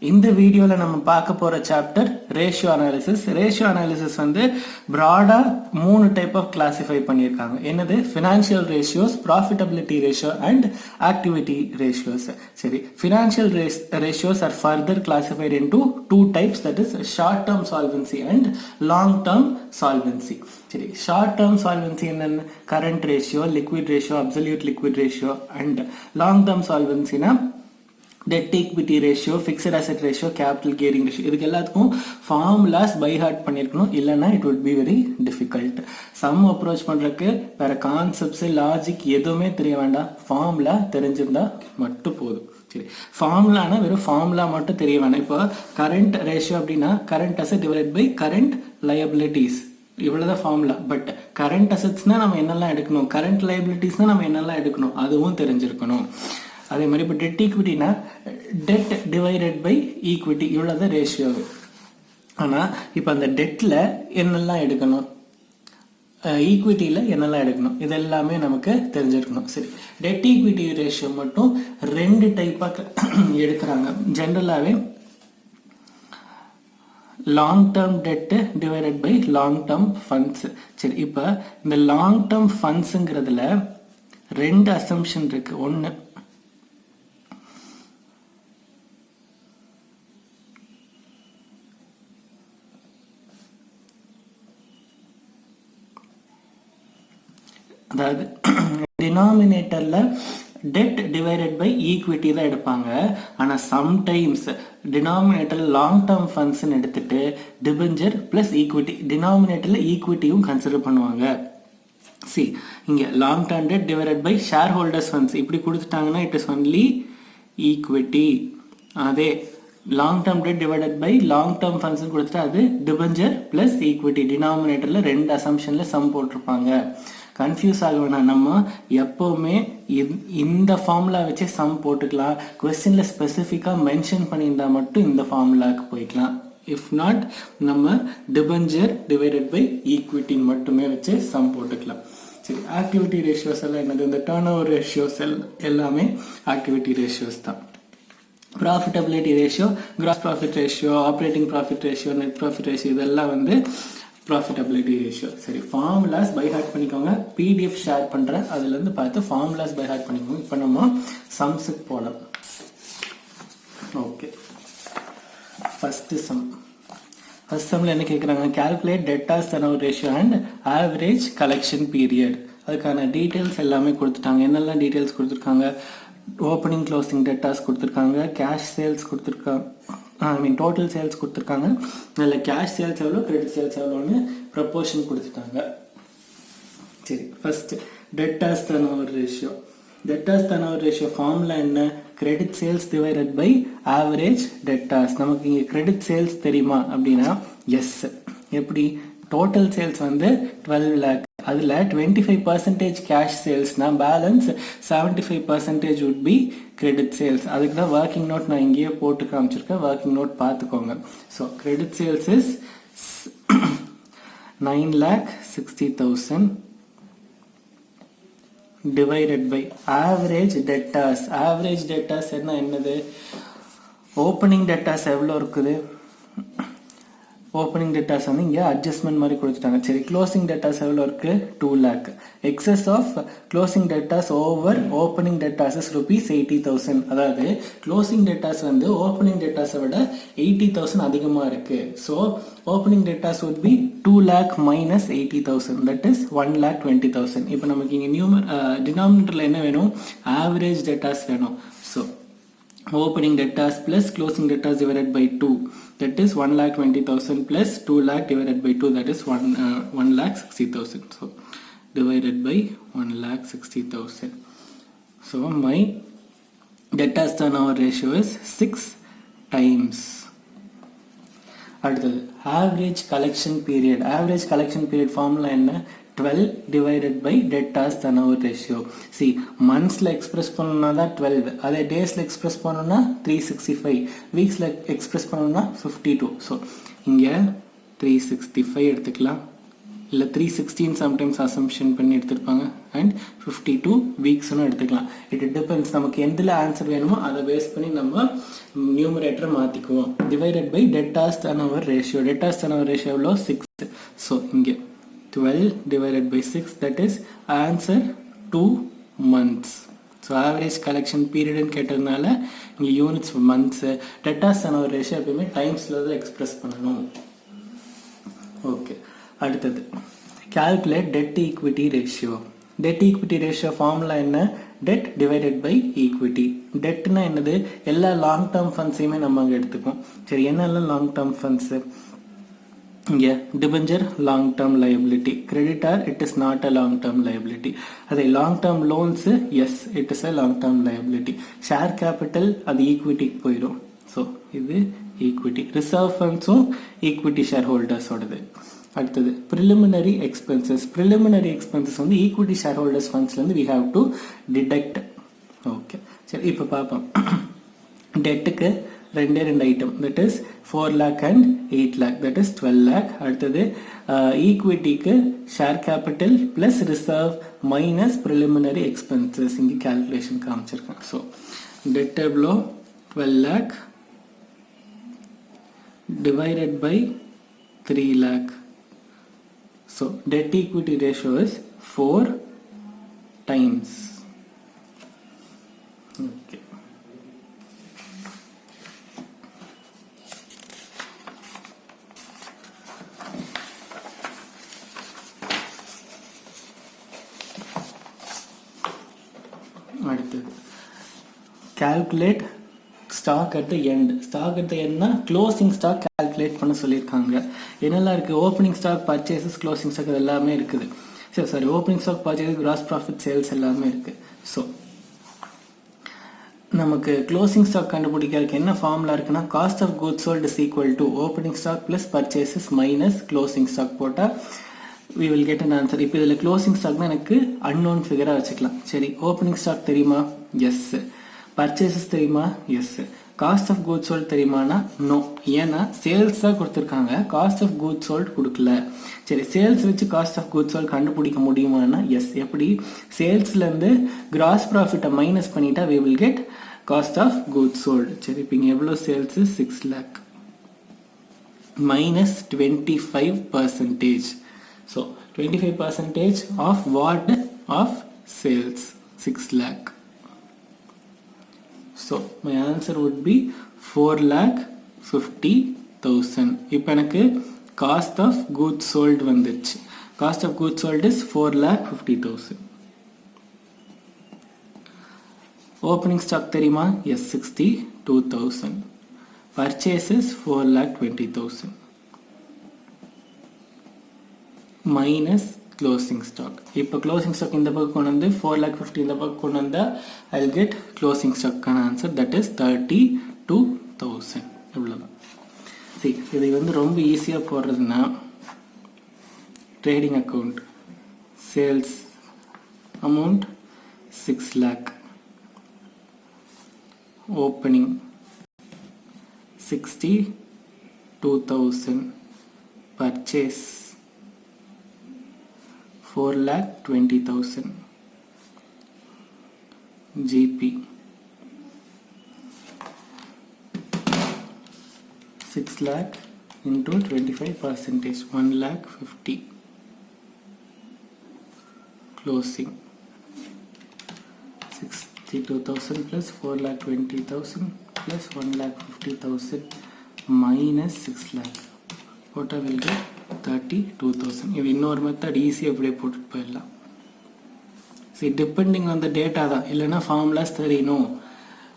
இந்த வீடியோல நம்ம பார்க்க போற chapter ratio analysis. Ratio analysis வந்து பிராடா 3 டைப் ஆஃப் கிளாசிஃபை பண்ணியிருக்காங்க. என்னது? Financial ratios, profitability ratio and activity ratios. சரி, financial ratios are further classified into 2 types, that is short term solvency and long term solvency. சரி, short term solvency என்னன்னு? Current ratio, liquid ratio, absolute liquid ratio. And long term சால்வென்சினா debt equity ratio, fixed asset ratio, capital gearing ratio. இதுக்கு எல்லாத்துக்கும் formulas by heart பண்ணியிருக்கணும், இல்லைன்னா it would be very difficult. Some approach பண்ணுறதுக்கு வேற concepts, logic எதுவுமே தெரிய வேண்டாம், ஃபார்முலா தெரிஞ்சிருந்தா மட்டும் போதும். சரி, ஃபார்முலானா வெறும் ஃபார்முலா மட்டும் தெரிய வேண்டாம். இப்போ கரண்ட் ரேஷியோ அப்படின்னா current asset divide by current liabilities, இவ்வளவுதான் ஃபார்முலா. பட் கரண்ட் அசெட்ஸ்னா நம்ம என்னெல்லாம் எடுக்கணும், கரண்ட் லயபிலிட்டிஸ்னா நம்ம என்னெல்லாம் எடுக்கணும், அதுவும் தெரிஞ்சிருக்கணும். அதே மாதிரி இப்போ டெட் ஈக்விட்டினா டெட் டிவைடட் பை ஈக்விட்டி, இவ்வளோதான் ரேஷியோ. ஆனால் இப்போ அந்த டெட்டில் என்னெல்லாம் எடுக்கணும், ஈக்விட்டியில் என்னெல்லாம் எடுக்கணும், இது எல்லாமே நமக்கு தெரிஞ்சிருக்கணும். சரி, டெட் ஈக்விட்டி ரேஷியோ மட்டும் 2 டைப்பாக எடுக்கிறாங்க ஜென்ரலாகவே. Long term debt divided by long term funds. சரி, இப்போ இந்த லாங் டேர்ம் ஃபண்ட்ஸுங்கிறதுல 2 அசம்ஷன் இருக்கு. ஒன்று, அதாவது டினாமினேட்டர்ல டெட் டிவைடட் பை ஈக்விட்டி தான் எடுப்பாங்க. ஆனால் சம்டைம்ஸ் டினாமினேட்டர் லாங் டேர்ம் ஃபண்ட்ஸ்ன்னு எடுத்துட்டு டிபெஞ்சர் பிளஸ் ஈக்விட்டி, டினாமினேட்டர்ல ஈக்விட்டியும் கன்சிடர் பண்ணுவாங்க. சி, இங்கே long term debt divided by share holders funds இப்படி கொடுத்துட்டாங்கன்னா இட் இஸ் ஒன்லி ஈக்விட்டி. அதே long term debt divided by long term funds கொடுத்துட்டு அது டிபெஞ்சர் பிளஸ் ஈக்விட்டி, டினாமினேட்டர்ல 2 அசம்ஷன்ல சம் போட்டிருப்பாங்க. கன்ஃபியூஸ் ஆக வேணாம், நம்ம எப்போவுமே இந்த ஃபார்முலா வச்சே சம் போட்டுக்கலாம். கொஸ்டின்ல ஸ்பெசிஃபிக்காக மென்ஷன் பண்ணியிருந்தா மட்டும் இந்த ஃபார்முலாவுக்கு போய்க்கலாம். இஃப் நாட் நம்ம டிபெஞ்சர் டிவைடட் பை ஈக்விட்டின்னு மட்டுமே வச்சு சம் போட்டுக்கலாம். சரி, ஆக்டிவிட்டி ரேஷியோஸ் எல்லாம் என்னது? இந்த டர்ன் ஓவர் ரேஷியோஸ் எல்லாமே ஆக்டிவிட்டி ரேஷியோஸ் தான். Profitability ratio, cross profit ratio, operating profit ratio, net profit ratio, இதெல்லாம் வந்து ப்ராஃபிட்டபிலிட்டி ரேஷியோ. சரி, ஃபார்முலாஸ் பை ஹார்ட் பண்ணிக்கோங்க. பிடிஎஃப் ஷேர் பண்ணுறேன், அதுலேருந்து பார்த்து ஃபார்முலாஸ் பை ஹார்ட் பண்ணிக்கோங்க. இப்போ நம்ம சம்ஸுக்கு போகலாம். ஓகே, ஃபர்ஸ்ட் சம்மில் என்ன கேட்குறாங்க? Calculate debtors turnover ratio and average collection period. அதுக்கான டீட்டெயில்ஸ் எல்லாமே கொடுத்துட்டாங்க. என்னெல்லாம் டீட்டெயில்ஸ் கொடுத்துருக்காங்க? ஓப்பனிங் க்ளோசிங் டெட்டாஸ் கொடுத்துருக்காங்க, கேஷ் சேல்ஸ் கொடுத்துருக்காங்க, டோட்டல் சேல்ஸ் கொடுத்துருக்காங்க. அதில் கேஷ் சேல்ஸ் எவ்வளோ, கிரெடிட் சேல்ஸ் எவ்வளோன்னு ப்ரப்போர்ஷன் கொடுத்துட்டாங்க. சரி, first debtors turnover ratio. Debtors turnover ratio formula என்ன? Credit sales divided by average debtors. நமக்கு இங்கே கிரெடிட் சேல்ஸ் தெரியுமா அப்படின்னா எஸ். எப்படி? டோட்டல் சேல்ஸ் வந்து 12 lakh, அதில் 25% கேஷ் சேல்ஸ்னா balance 75% would be credit sales. அதுக்கு தான் ஒர்க்கிங் நோட் நான் இங்கேயே போட்டு காமிச்சிருக்கேன், ஒர்க்கிங் நோட் பார்த்துக்கோங்க. So credit sales is 9,60,000 divided by average debtors. average debtors என்னது? ஓப்பனிங் டெட்டாஸ் எவ்வளோ இருக்குது? ஓப்பனிங் டெட்டாஸ் வந்து இங்கே அட்ஜஸ்ட்மெண்ட் மாதிரி கொடுத்துட்டாங்க. சரி, க்ளோசிங் டெட்டாஸ் எவ்வளோ இருக்குது? 2 lakh. Excess of closing debtors over opening debtors is ₹80,000. அதாவது க்ளோசிங் டெட்டாஸ் வந்து ஓப்பனிங் டெட்டாஸை விட 80,000 அதிகமாக இருக்குது. So opening debtors would be 2 lakh minus 80,000, that is 1,20,000. இப்போ நமக்கு இங்கே டினாமினேட்டரில் என்ன வேணும்? ஆவரேஜ் டெட்டாஸ் வேணும். So opening debtors plus closing debtors divided by 2, that is 1,20,000 plus 2 lakh divided by 2, that is 1,60,000. So divided by 1,60,000. So my debtors turnover ratio is 6 times. அடுத்தது average collection period. Average collection period formula என்ன? 12 divided by debtors turnover ratio. See, monthsல express பண்ணணும்னா தான் 12, அதே டேஸ்ல express பண்ணணும்னா 365, வீக்ஸ்ல express பண்ணணும்னா 52. So இங்கே 365 எடுத்துக்கலாம். இல்லை 316 சம்டைம்ஸ் அசம்ஷன் பண்ணி எடுத்துருப்பாங்க அண்ட் 52 வீக்ஸ்னு எடுத்துக்கலாம். இட் டிபெண்ட்ஸ், நமக்கு எந்தில் ஆன்சர் வேணுமோ அதை பேஸ் பண்ணி நம்ம நியூமரேட்டரை மாற்றிக்குவோம். Divided by debtors turnover ratio. Debtors turnover ratio எவ்வளோ 6. ஸோ இங்கே 12 divided by 6, that is answer 2 months. So average collection period ன்னு கேட்டதுனால இங்கே units months. Debtors turnover ratio எப்பயுமே டைம்ஸில் தான் எக்ஸ்பிரஸ் பண்ணணும். ஓகே, அடுத்தது calculate debt equity ratio. debt equity ratio formula என்ன? debt divided by equity. டெட்னா என்னது? எல்லா லாங் டேர்ம் ஃபண்ட்ஸையுமே நம்ம அங்கே எடுத்துப்போம். சரி, என்னெல்லாம் லாங் டேர்ம் ஃபண்ட்ஸு? இங்கே debenture long term liability, creditor it is not a long term liability. அதே long term loans yes it is a long term liability. Share capital அது ஈக்விட்டிக்கு போயிடும். ஸோ இது ஈக்விட்டி. ரிசர்வ் ஃபண்ட்ஸும் ஈக்விட்டி ஷேர் ஹோல்டர்ஸோடது. அடுத்தது preliminary expenses. Preliminary expenses வந்து equity share holders ஃபண்ட்ஸ்லேருந்து we have to deduct. Okay, சரி இப்போ பார்ப்போம். டெட்டுக்கு ரெண்டே item, that is 4 lakh and 8 lakh, that is 12 lakh. அடுத்தது ஈக்விட்டிக்கு share capital plus reserve minus preliminary expenses இங்கே கேல்குலேஷன் காமிச்சிருக்கேன். ஸோ டெட் எவ்வளோ? 12 lakh divided by 3 lakh. So debt equity ratio is 4 times. Okay. அடுத்தது calculate stock at the end. stock at the endனா closing stock calculate பண்ண சொல்லியிருக்காங்க. என்னெல்லாம் இருக்குது? Opening stock, purchases, closing stock இது எல்லாமே இருக்குது. சரி, opening stock, purchase, gross profit, sales எல்லாமே இருக்குது. ஸோ நமக்கு க்ளோசிங் ஸ்டாக் கண்டுபிடிக்கிறதுக்கு என்ன ஃபார்முலா இருக்குன்னா, cost of goods sold is equal to opening stock plus purchases minus closing stock போட்டால் we will get an answer. இப்போ இதில் க்ளோசிங் ஸ்டாக்னா எனக்கு அன்னோன் ஃபிகராக வச்சுக்கலாம். சரி, ஓப்பனிங் ஸ்டாக் தெரியுமா? எஸ். பர்ச்சேசஸ் தெரியுமா? Yes. Cost of goods sold தெரியுமானா நோ. ஏன்னா சேல்ஸ் தான் கொடுத்துருக்காங்க, காஸ்ட் ஆஃப் குட்ஸ் சோல்ட் கொடுக்கல. சரி, சேல்ஸ் வச்சு காஸ்ட் ஆஃப் குட்ஸ் சோல்ட் கண்டுபிடிக்க முடியுமானா எஸ். எப்படி? சேல்ஸ்லேருந்து கிராஸ் ப்ராஃபிட்டை மைனஸ் பண்ணிட்டா we will get cost of goods sold. சரி, இப்போ இங்கே எவ்வளோ sales? 6 lakh minus 25%. So 25% of what? Of sales, 6 lakh. So my answer would be 4,50,000. இப்போ எனக்கு cost of goods sold வந்துச்சு. cost of goods sold is 4,50,000. opening stock தெரியுமா? yes, 62,000. purchases 4,20,000 minus closing stock. இப்போ closing stock இந்த பக்கம் கொண்டு வந்து 4,50,000 இந்த பக்கம் கொண்டு வந்தா I'll get closing stock கான answer, that is 32,000. இவ்வளவுதான். சரி, இதை வந்து ரொம்ப ஈஸியாக போடுறதுன்னா trading account sales amount 6 lakh, opening 62,000, purchase 4,20,000, GP 6 lakh into 25%, 1,50,000, closing 62,000 plus 4,20,000 plus 1,50,000 minus 6 lakh. What I will get? 32,000. இது இன்னொரு மெத்தட் ஈஸியாக அப்படியே போட்டுட்டு போயிடலாம். சரி, டிபெண்டிங் ஆன் த டேட்டா தான். இல்லைன்னா ஃபார்முலாஸ் தெரியணும்.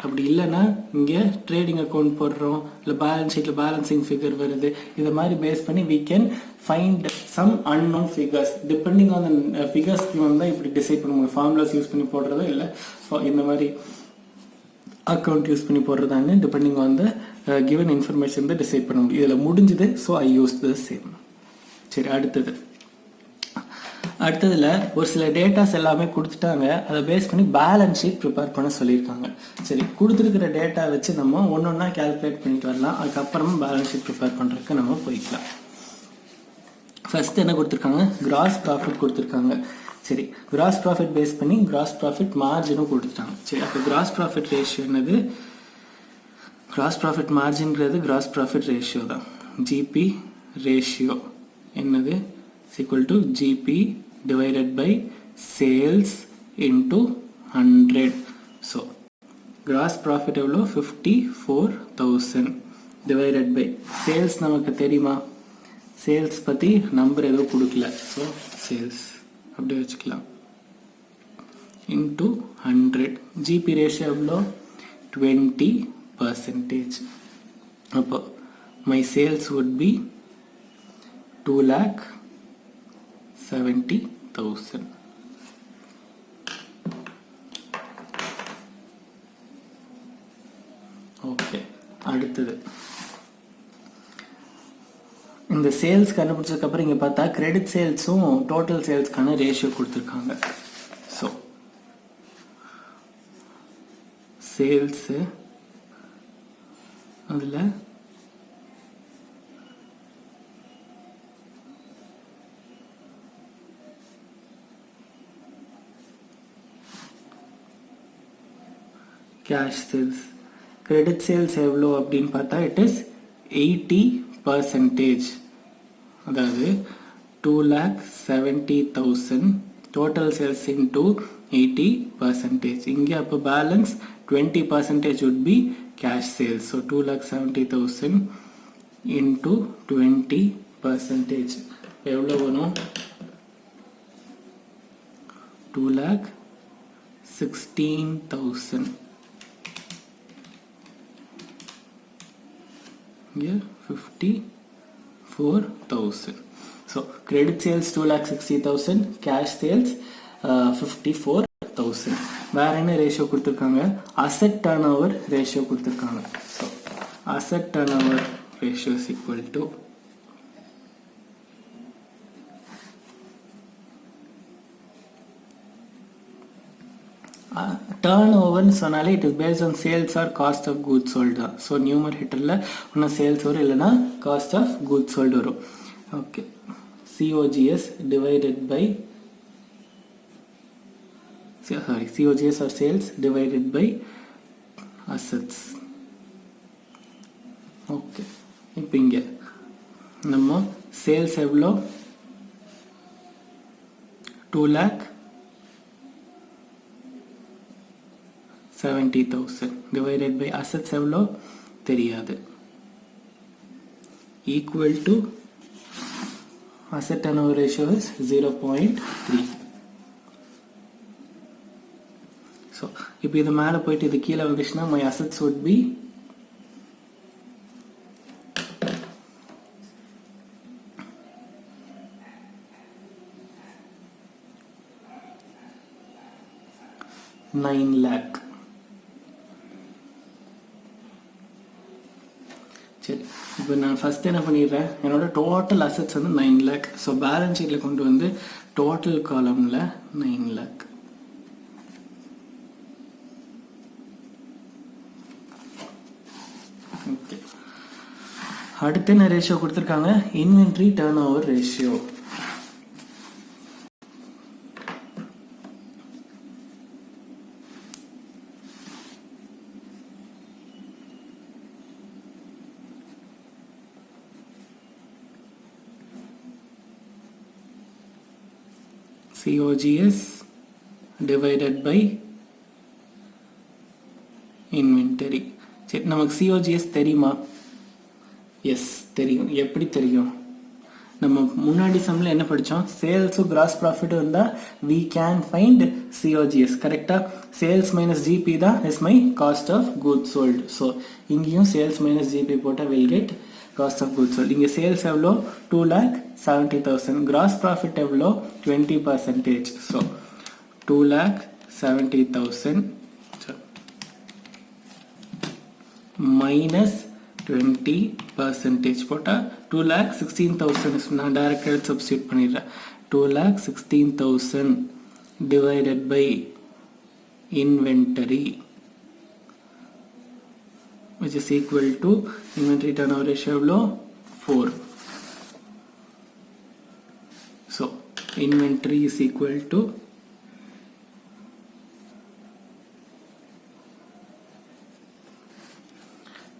அப்படி இல்லைன்னா இங்கே ட்ரேடிங் அக்கௌண்ட் போடுறோம், இல்லை பேலன்ஸ் ஷீட்டில் பேலன்சிங் ஃபிகர் வருது. இதை மாதிரி பேஸ் பண்ணி we can find some unknown figures. Depending on the figures தான் இப்படி டிசைட் பண்ண முடியும். ஃபார்முலாஸ் யூஸ் பண்ணி போடுறதோ இல்லை இந்த மாதிரி அக்கௌண்ட் யூஸ் பண்ணி போடுறதான்னு depending on the given information தான் டிசைட் பண்ண முடியும். இதில் முடிஞ்சுது. So I use the same. சரி, அடுத்ததுல ஒரு சில டேட்டாஸ் எல்லாமே கொடுத்துட்டாங்க. அதை பேஸ் பண்ணி பேலன்ஸ் ஷீட் ப்ரிப்பேர் பண்ண சொல்லியிருக்காங்க. சரி, கொடுத்துருக்கிற டேட்டா வச்சு நம்ம ஒன்றொன்னா கேல்குலேட் பண்ணிட்டு வரலாம். அதுக்கப்புறமா பேலன்ஸ் ஷீட் ப்ரிப்பேர் பண்ணுறதுக்கு நம்ம போய்க்கலாம். ஃபர்ஸ்ட் என்ன கொடுத்துருக்காங்க, கிராஸ் ப்ராஃபிட் கொடுத்துருக்காங்க. சரி, கிராஸ் ப்ராஃபிட் பேஸ் பண்ணி கிராஸ் ப்ராஃபிட் மார்ஜினும் கொடுத்துட்டாங்க. சரி, அப்போ கிராஸ் ப்ராஃபிட் ரேஷியோ என்னது, கிராஸ் ப்ராஃபிட் மார்ஜின்கிறது கிராஸ் ப்ராஃபிட் ரேஷியோ தான். ஜிபி ரேஷியோ என்னது equal to GP divided by sales into 100. So gross profit எவ்வளோ, 54,000 டிவைடட் பை சேல்ஸ் நமக்கு தெரியுமா, சேல்ஸ் பற்றி நம்பர் எதுவும் கொடுக்கல, ஸோ சேல்ஸ் அப்படியே வச்சுக்கலாம், இன்டு 100. ஜிபி ரேஷியோ எவ்வளோ, 20%. அப்போ my sales would be 2,70,000. Okay, அடுத்தது இந்த சேல்ஸ் கண்டுபிடிச்சதுக்கு அப்புறம் இங்க பார்த்தா கிரெடிட் சேல்ஸும் டோட்டல் சேல்ஸ்க்கான ரேஷியோ கொடுத்துருக்காங்க. ஸோ சேல்ஸ் அதில் கேஷ் சேல்ஸ், கிரெடிட் சேல்ஸ் எவ்வளோ அப்படின்னு பார்த்தா இட் இஸ் 80%. அதாவது 2,70,000 டோட்டல் சேல்ஸ் இன்டூ 80%. இங்கே அப்போ balance 20% would be cash sales. So 2,70,000 into 20%. எவ்வளோ வரும், 2,16,000. இங்கே 54,000. So credit sales 2,60,000, cash sales 54,000. வேற என்ன ரேஷியோ கொடுத்துருக்காங்க, அசெட் டர்ன் ஓவர் ரேஷியோ கொடுத்துருக்காங்க. So asset turnover ratio is equal to டர்ன் ஓவர்னு சொன்னாலே it is based on sales or cost of goods sold தான். ஸோ நியூமரேட்டரில் ஒன்று சேல்ஸ் வரும், இல்லைன்னா காஸ்ட் ஆஃப் குட்ஸ் சோல்டு வரும். Okay, COGS divided by COGS or sales divided by assets. Okay, இப்போ இங்கே நம்ம சேல்ஸ் எவ்வளோ, 2,70,000 divided by assets எவ்வளோ தெரியாது, equal to asset turnover ratio is 0.3. So இப்போ இது மேலே போயிட்டு இது கீழே வந்துச்சுன்னா my assets would be $9 lakh. சரி, இப்போ நான் ஃபஸ்ட் என்ன பண்ணிடுறேன், என்னோட டோட்டல் அசெட்ஸ் வந்து 9 lakh. ஸோ பேலன்ஸ் ஷீட்டில் கொண்டு வந்து டோட்டல் காலமில் 9 lakh. ஓகே, அடுத்து என்ன ரேஷியோ கொடுத்துருக்காங்க, inventory turn over ratio. COGS divided by inventory. சரி, நமக்கு COGS தெரியுமா? எஸ் தெரியும். எப்படி தெரியும், நம்ம முன்னாடி சம்மில் என்ன படித்தோம், சேல்ஸும் கிராஸ் ப்ராஃபிட்டும் இருந்தால் we can find COGS. கரெக்டாக சேல்ஸ் மைனஸ் ஜிபி தான் is my cost of goods sold. So இங்கேயும் சேல்ஸ் மைனஸ் ஜிபி போட்டால் will get cost of goods sold. இங்கே சேல்ஸ் எவ்வளோ, 2,70,000. கிராஸ் ப்ராஃபிட் எவ்வளோ, 20%. ஸோ 2,70,000 மைனஸ் 20% போட்டால் 2,16,000. நான் டைரக்டாக சப்ஸ்டியூட் பண்ணிடுறேன். 2,16,000 divided by inventory, which is equal to inventory turnover ratio 4. inventory is equal to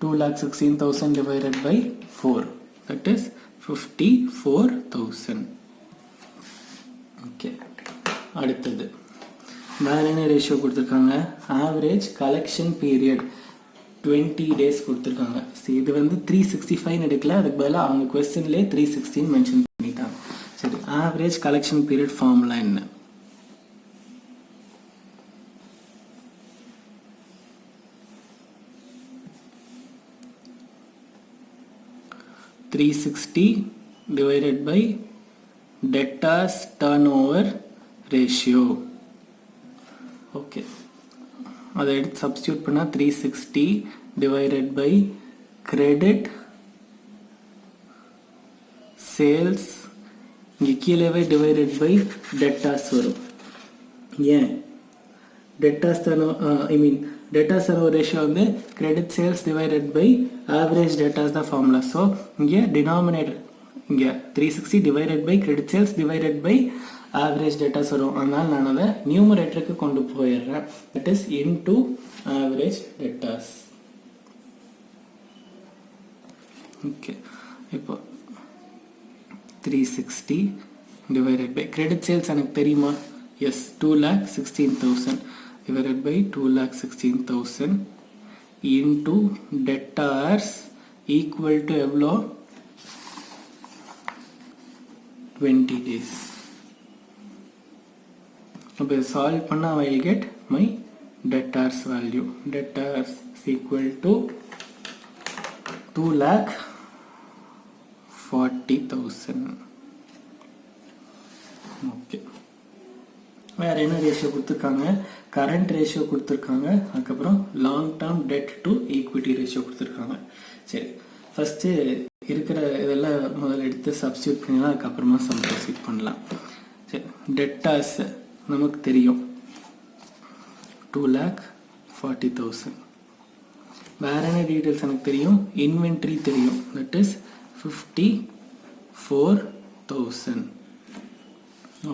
2,16,000 divided by 4, that is 54,000. okay, அடுத்தது வேற என்ன ரேஷியோ கொடுத்துருக்காங்க, ஆவரேஜ் கலெக்ஷன் பீரியட் 20 days கொடுத்துருக்காங்க. இது வந்து 365 எடுக்கல, அதுக்கு பதிலாக அவங்க கொஸ்டின்லேயே 316 மென்ஷன் பண்ணிட்டாங்க. சரி, ஆவரேஜ் கலெக்ஷன் பீரியட் ஃபார்முலா என்ன? (360 divided by debtors turnover ratio). Okay, அதை எடுத்து சப்ஸ்டியூட் பண்ணால் 360 divided by credit sales, இங்கே கீழேவே divided by debtors வரும். ஏன் debtors turnover ratio வந்து credit sales divided by average debtors தான் ஃபார்முலா. ஸோ இங்கே டினாமினேட்டர் இங்கே 360 divided by credit sales divided by average debtors வரும். அதனால் நான் அதை நியூமரேட்டருக்கு கொண்டு போயிடுறேன். that is into average debtors. Okay, இப்போ 360 divided by credit sales எனக்கு தெரியுமா? Yes, 2,16,000 divided by 2,16,000 into debtors equal to எவ்வளோ? 20 days. அப்போ சால்வ் பண்ண I will get my debtors value. debtors is equal to 2,40,000. Okay, வேற என்ன ரேஷியோ கொடுத்துருக்காங்க? Current ratio கொடுத்துருக்காங்க, அதுக்கப்புறம் long term dead to equity ratio கொடுத்துருக்காங்க. சரி, ஃபஸ்ட்டு இருக்கிற இதெல்லாம் முதல்ல எடுத்து சப்ஸ்டியூட் பண்ணிடலாம், அதுக்கப்புறமா சம் ப்ரொசீட் பண்ணலாம். சரி, டெட்டாஸ் நமக்கு தெரியும் 2,40,000. வேற என்ன டீட்டெயில்ஸ் எனக்கு தெரியும்? இன்வென்ட்ரி தெரியும், தட் இஸ் 54,000.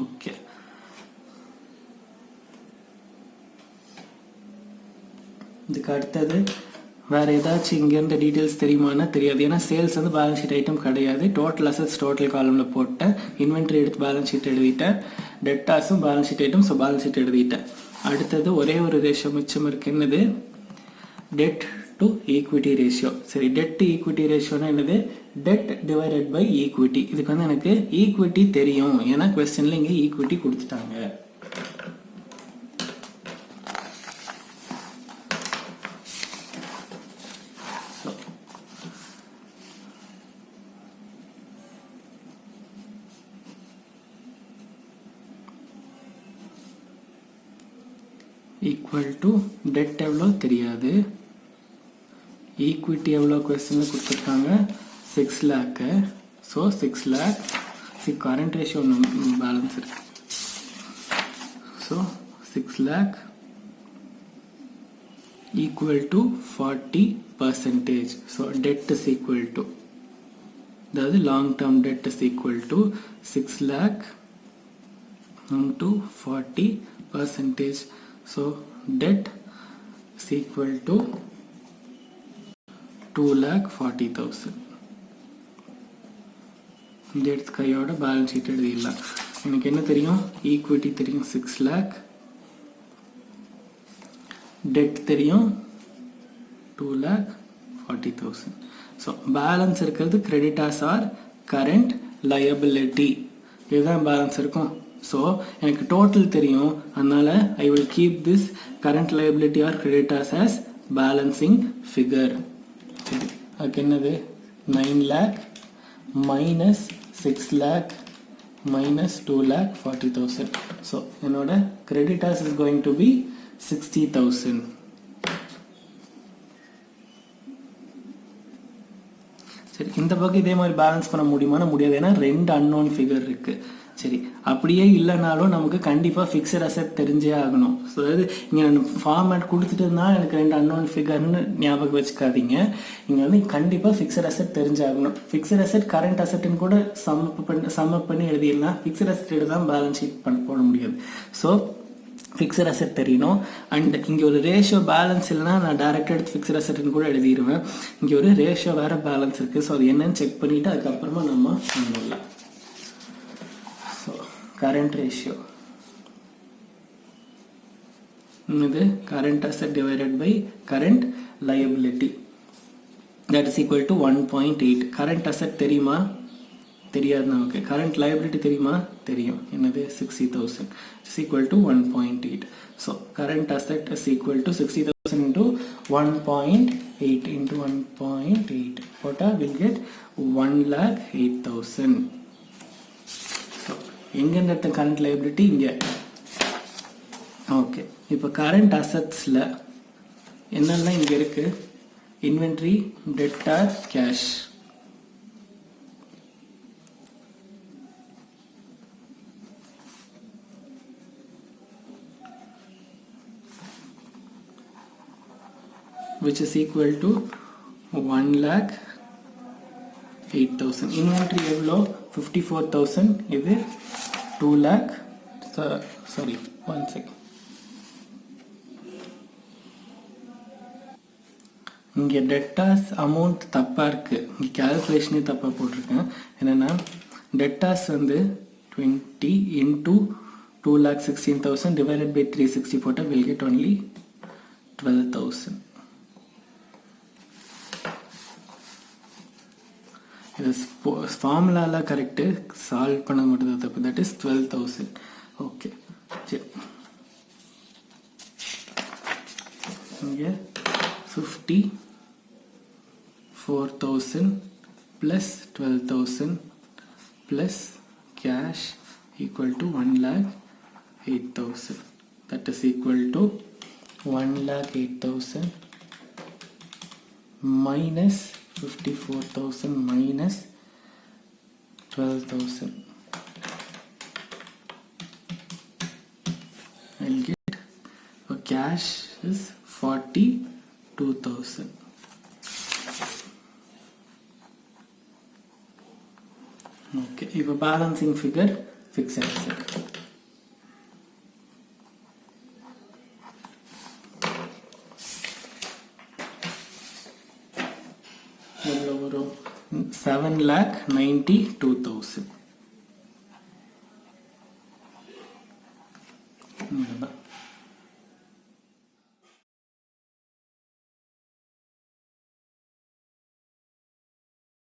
ஓகே, இதுக்கு அடுத்தது வேற ஏதாச்சும் இங்கேருந்து டீட்டெயில்ஸ் தெரியுமானா தெரியாது. ஏன்னா சேல்ஸ் வந்து பேலன்ஸ் ஷீட் ஐட்டம் கிடையாது. டோட்டல் அசட்ஸ் டோட்டல் காலமில் போட்டேன், இன்வென்ட்ரி எடுத்து பேலன்ஸ் ஷீட் எழுதிட்டேன், டெட்டாஸும் balance sheet item, so balance sheet எழுதிட்டேன். அடுத்தது ஒரே ஒரு ரேஷியோ மிச்சம் இருக்கு, என்னது? Debt to equity ratio. சரி, டெட் டு ஈக்விட்டி ரேஷியோனா என்னது? Debt divided by equity. இதுக்கு வந்து எனக்கு ஈக்விட்டி தெரியும், ஏன்னா கொஸ்டின்ல இங்கே ஈக்விட்டி கொடுத்துட்டாங்க. ஈக்குவல் டு டெட் எவ்வளோ தெரியாது, ஈக்விட்டி எவ்வளோ கொஸ்டினில் கொடுத்துருக்காங்க? 6 lakh. So 6 lakh. Current ratio ஒன்று பேலன்ஸ் இருக்கு. So 6 lakh equal to 40%. So debt is equal to, அதாவது long term debt is equal to 6 lakh into 40%. So debt is equal to 2,40,000. இந்த எடுத்து கையோட பேலன்ஸ் ஷீட் எழுதிடலாம். எனக்கு என்ன தெரியும்? ஈக்விட்டி தெரியும் 6 lakh, டெட் தெரியும் 2,40,000. ஸோ பேலன்ஸ் இருக்கிறது கிரெடிட்டாஸ் ஆர் கரண்ட் லயபிலிட்டி, இதுதான் பேலன்ஸ் இருக்கும். ஸோ எனக்கு டோட்டல் தெரியும், அதனால I will keep this current liability or creditors as balancing figure. அதுக்கு என்னது? 9 lakh minus 6 lakh minus 2,40,000. So என்னோட creditors is going to be 60,000. சரி, இந்த பக்கம் இதே மாதிரி பேலன்ஸ் பண்ண முடியுமானா முடியாது, ஏன்னா 2 அன்னோன் ஃபிகர் இருக்கு. சரி, அப்படியே இல்லைனாலும் நமக்கு கண்டிப்பாக ஃபிக்ஸட் அசெட் தெரிஞ்சே ஆகணும். ஸோ அதாவது இங்கே நான் ஃபார்மேட் கொடுத்துட்டு இருந்தால் எனக்கு 2 அன்னோன் ஃபிகர்னு ஞாபகம் வச்சுக்காதீங்க. இங்கே வந்து கண்டிப்பாக ஃபிக்ஸட் அசெட் தெரிஞ்சாகணும். ஃபிக்ஸட் அசெட் கரண்ட் அசெட்டுன்னு கூட சம்மப் பண்ணி எழுதிடலாம். ஃபிக்ஸட் அசெட் தான் பேலன்ஸ் ஷீட் போட முடியாது. ஸோ ஃபிக்ஸட் அசெட் தெரியணும். அண்ட் இங்கே ஒரு ரேஷியோ பேலன்ஸ் இல்லைனா நான் டேரெக்டாக எடுத்து ஃபிக்ஸட் அசெட்னு கூட எழுதிடுவேன். இங்கே ஒரு ரேஷியோ வேறு பேலன்ஸ் இருக்குது. ஸோ அது என்னன்னு செக் பண்ணிவிட்டு அதுக்கப்புறமா நம்ம பண்ணலாம். ஸோ கரண்ட் ரேஷியோ இது current asset divided by current liability, that is equal to 1.8. Current asset தெரியுமா? தெரியாது நமக்கு. கரண்ட் லயபிலிட்டி தெரியுமா? தெரியும். என்னது? 60,000 is equal to 1.8. so current asset is equal to 60,000 into 1.8 into 1.8 போட்டா we'll get 1,08,000. so எங்க இந்த கரண்ட் லயபிலிட்டி? இங்க. ஓகே, இப்போ கரண்ட் அசெட்ஸ்ல என்னெல்லாம் இங்க இருக்கு? Inventory, டெப்டார், cash. which is equal to 1,08,000. inventory எவ்வளோ? 54,000. இது 2 lakh, sorry, 1 second. இங்கே டெட்டாஸ் அமௌண்ட் தப்பாக இருக்குது. இங்கே கேல்குலேஷனே தப்பாக போட்டிருக்கேன். என்னென்னா டெட்டாஸ் வந்து 20 into 2,16,000 divided by 360 போட்டால் will get only 12,000. இது ஃபார்முலாவில் கரெக்டு, சால்வ் பண்ண மட்டும் தான் தப்பு. That is 12,000. ஓகே, சரி. இங்கே 54,000 plus 12,000 plus cash equal to 1,08,000. That is equal to 1,08,000 minus 54,000 minus 12,000. I'll get cash is 42,000. Okay, இப்போ balancing figure fixed asset. எவ்வளோ வரும்? 7,92,000.